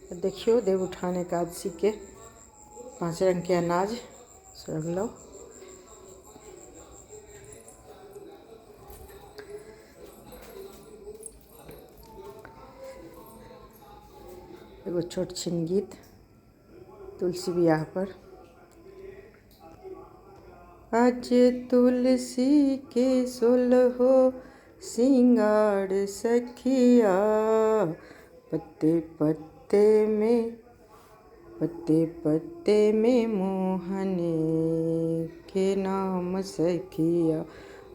देखियो देव उठाने एकादशी के 5 रंग के अनाज रख लो। एगो छोट छिन गीत तुलसी बियाह पर। आज तुलसी के सोलहो सिंगार सखिया, पत्ते पत्ते में मोहने के नाम सखिया,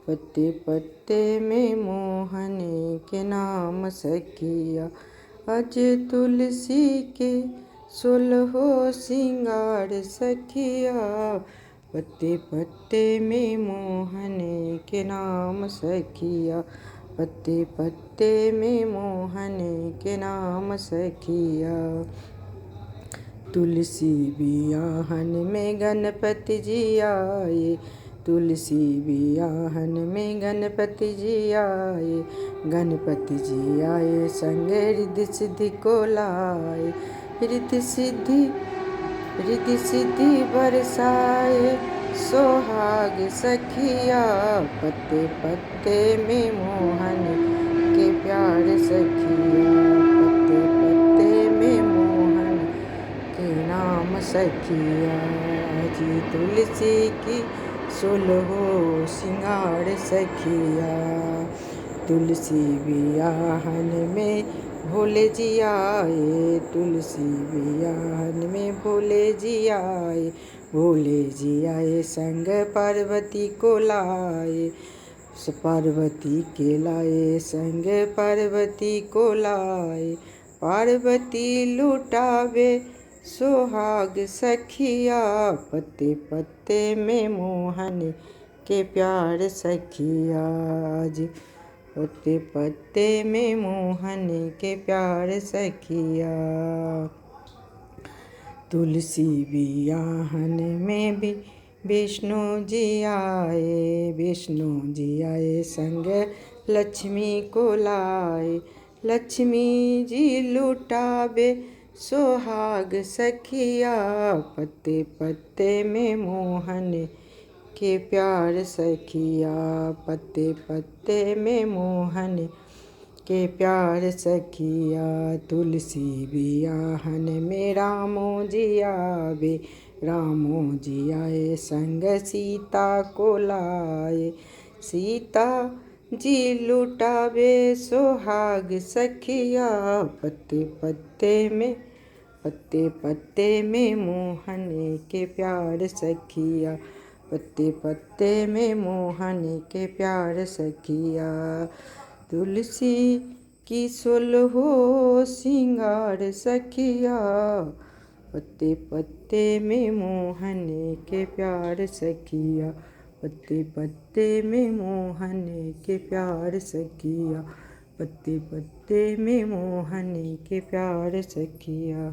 पत्ते पत्ते में मोहने के नाम सखिया। आज तुलसी के सोलहो सिंगार सखिया, पत्ते पत्ते में मोहने के नाम सखिया, पत्ते पत्ते में मोहने के नाम सखिया। तुलसी बियाहन में गणपति जी आए, तुलसी बियाहन में गणपति जी आए, गणपति जी आए संग रिद्धि सिद्धि को लाए, रिद्धि सिद्धि बरसाए सोहाग सखिया, पत्ते पत्ते में मोहन के प्यार सखिया, पत्ते पत्ते में मोहन के नाम सखिया। जी तुलसी की सोलहो सिंगार सखिया, तुलसी बियाहन में भोले जी आए, तुलसी बियाहन में भोले जी आए, भोले जी आए संग पार्वती को लाए, पार्वती के लाए संग पार्वती को लाए, पार्वती लुटावे सोहाग सखिया, पत्ते पत्ते में मोहन के प्यार सखिया। जी पत्ते पत्ते में मोहन के प्यार सखिया। तुलसी बियाहन में भी विष्णु जी आए, विष्णु जी आए संग लक्ष्मी को लाए, लक्ष्मी जी लुटावे सोहाग सखिया, पत्ते पत्ते में मोहन के प्यार सखिया, पत्ते पत्ते में मोहन के प्यार सखिया। तुलसी बियाहन में रामो जी आवे, रामो जी आए संग सीता को लाए, सीता जी लुटावे सोहाग सखिया, पत्ते पत्ते में मोहन के प्यार सखिया, पत्ते पत्ते में मोहन के प्यार सखिया। तुलसी की सोलहो सिंगार सखिया, पत्ते पत्ते में मोहन के प्यार सखिया, पत्ते पत्ते में मोहन के प्यार सखिया, पत्ते पत्ते में मोहन के प्यार सखिया।